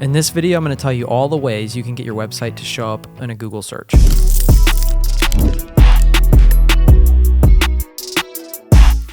In this video, I'm going to tell you all the ways you can get your website to show up in a Google search.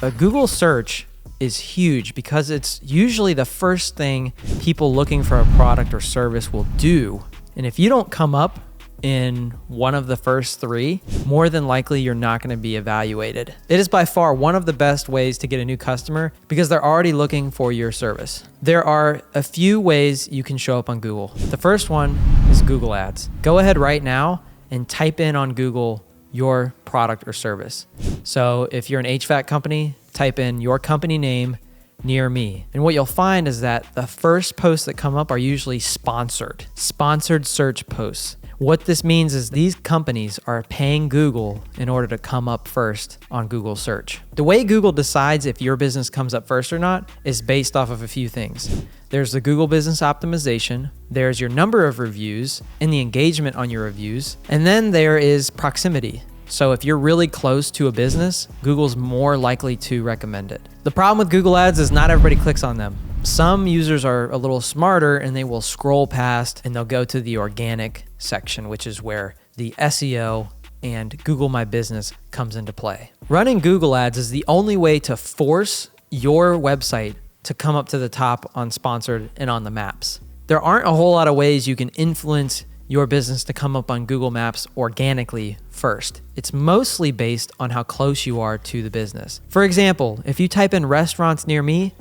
A Google search is huge because it's usually the first thing people looking for a product or service will do. And if you don't come up in one of the first three, more than likely you're not going to be evaluated. It is by far one of the best ways to get a new customer because they're already looking for your service. There are a few ways you can show up on Google. The first one is Google Ads. Go ahead right now and type in on Google your product or service. So if you're an HVAC company, type in your company name near me. And what you'll find is that the first posts that come up are usually sponsored search posts. What this means is these companies are paying Google in order to come up first on Google search. The way Google decides if your business comes up first or not is based off of a few things. There's the Google Business Optimization, there's your number of reviews and the engagement on your reviews, and then there is proximity. So if you're really close to a business, Google's more likely to recommend it. The problem with Google Ads is not everybody clicks on them. Some users are a little smarter and they will scroll past and they'll go to the organic section, which is where the SEO and Google My Business comes into play. Running Google Ads is the only way to force your website to come up to the top on sponsored and on the maps. There aren't a whole lot of ways you can influence your business to come up on Google Maps organically first. It's mostly based on how close you are to the business. For example, if you type in restaurants near me,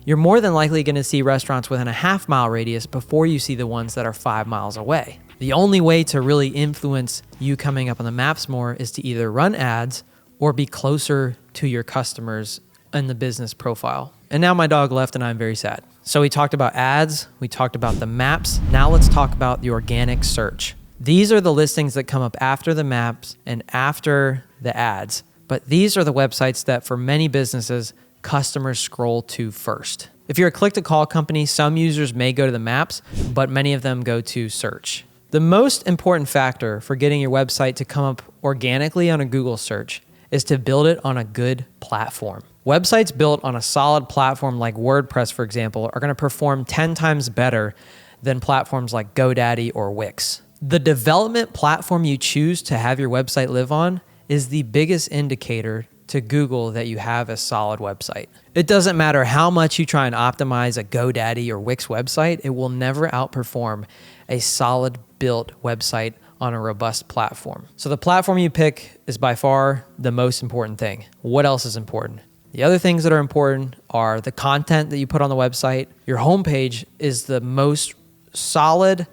you're more than likely going to see restaurants within a half-mile radius before you see the ones that are 5 miles away. The only way to really influence you coming up on the maps more is to either run ads or be closer to your customers in the business profile. And now my dog left and I'm very sad. So we talked about ads, we talked about the maps. Now let's talk about the organic search. These are the listings that come up after the maps and after the ads. But these are the websites that for many businesses, customers scroll to first. If you're a click-to-call company, some users may go to the maps, but many of them go to search. The most important factor for getting your website to come up organically on a Google search is to build it on a good platform. Websites built on a solid platform like WordPress, for example, are going to perform 10 times better than platforms like GoDaddy or Wix. The development platform you choose to have your website live on is the biggest indicator to Google that you have a solid website. It doesn't matter how much you try and optimize a GoDaddy or Wix website, it will never outperform a solid built website on a robust platform. So the platform you pick is by far the most important thing. What else is important? The other things that are important are the content that you put on the website. Your homepage is the most solid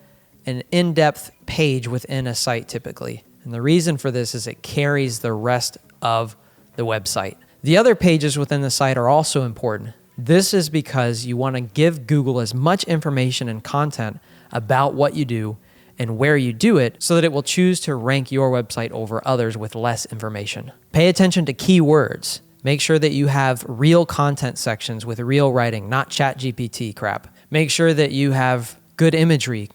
and in-depth page within a site typically. And the reason for this is it carries the rest of the website. The other pages within the site are also important. This is because you want to give Google as much information and content about what you do and where you do it so that it will choose to rank your website over others with less information. Pay attention to keywords. Make sure that you have real content sections with real writing, not ChatGPT crap. Make sure that you have good imagery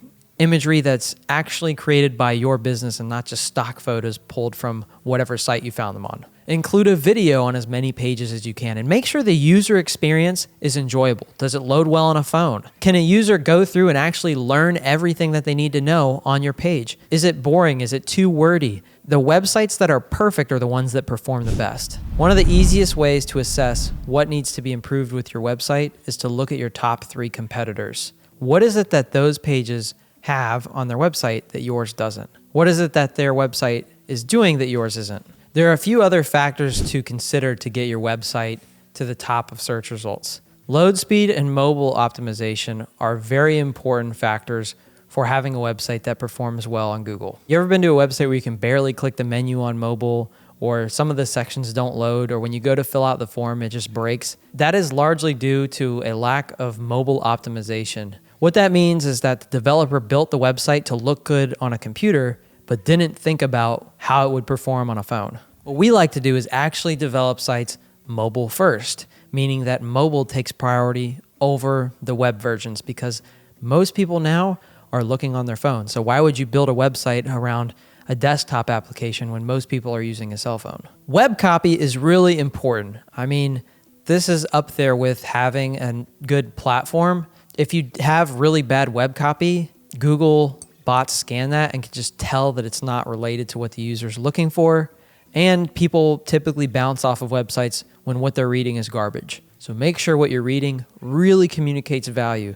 that's actually created by your business and not just stock photos pulled from whatever site you found them on. Include a video on as many pages as you can and make sure the user experience is enjoyable. Does it load well on a phone? Can a user go through and actually learn everything that they need to know on your page? Is it boring? Is it too wordy? The websites that are perfect are the ones that perform the best. One of the easiest ways to assess what needs to be improved with your website is to look at your top 3 competitors. What is it that those pages have on their website that yours doesn't? What is it that their website is doing that yours isn't? There are a few other factors to consider to get your website to the top of search results. Load speed and mobile optimization are very important factors for having a website that performs well on Google. You ever been to a website where you can barely click the menu on mobile, or some of the sections don't load, or when you go to fill out the form, it just breaks? That is largely due to a lack of mobile optimization. What that means is that the developer built the website to look good on a computer, but didn't think about how it would perform on a phone. What we like to do is actually develop sites mobile first, meaning that mobile takes priority over the web versions because most people now are looking on their phone. So why would you build a website around a desktop application when most people are using a cell phone? Web copy is really important. I mean, this is up there with having a good platform. If you have really bad web copy, Google bots scan that and can just tell that it's not related to what the user's looking for. And people typically bounce off of websites when what they're reading is garbage. So make sure what you're reading really communicates value.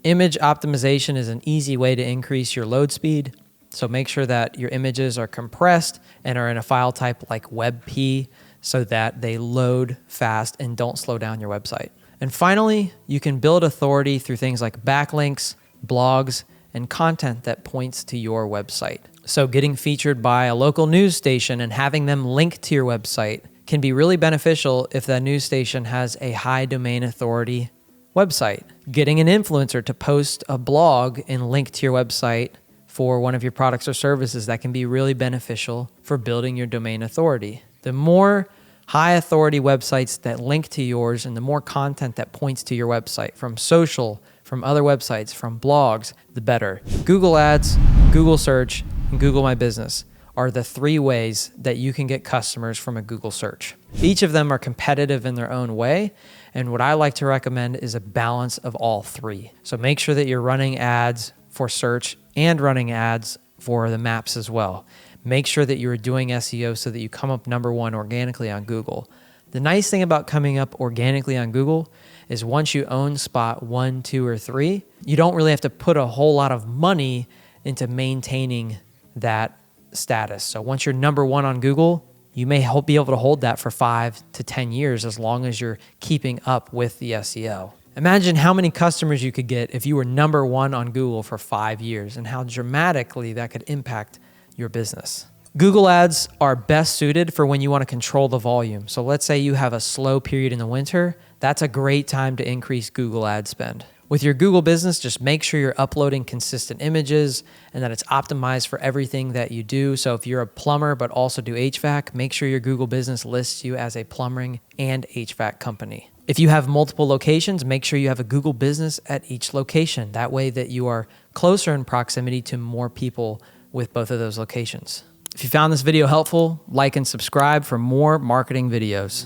Image optimization is an easy way to increase your load speed. So make sure that your images are compressed and are in a file type like WebP so that they load fast and don't slow down your website. And finally, you can build authority through things like backlinks, blogs, and content that points to your website. So getting featured by a local news station and having them link to your website can be really beneficial if that news station has a high domain authority website. Getting an influencer to post a blog and link to your website for one of your products or services, that can be really beneficial for building your domain authority. The more high authority websites that link to yours and the more content that points to your website from social, from other websites, from blogs, the better. Google Ads, Google Search, and Google My Business are the 3 ways that you can get customers from a Google search. Each of them are competitive in their own way, and what I like to recommend is a balance of all 3. So make sure that you're running ads for search and running ads for the maps as well. Make sure that you're doing SEO so that you come up number 1 organically on Google. The nice thing about coming up organically on Google is once you own spot 1, 2, or 3, you don't really have to put a whole lot of money into maintaining that status. So once you're number 1 on Google, you may be able to hold that for 5 to 10 years as long as you're keeping up with the SEO. Imagine how many customers you could get if you were number 1 on Google for 5 years and how dramatically that could impact your business. Google Ads are best suited for when you want to control the volume. So let's say you have a slow period in the winter. That's a great time to increase Google ad spend. With your Google business, just make sure you're uploading consistent images and that it's optimized for everything that you do. So if you're a plumber but also do HVAC, make sure your Google business lists you as a plumbing and HVAC company. If you have multiple locations, make sure you have a Google business at each location. That way that you are closer in proximity to more people with both of those locations. If you found this video helpful, like and subscribe for more marketing videos.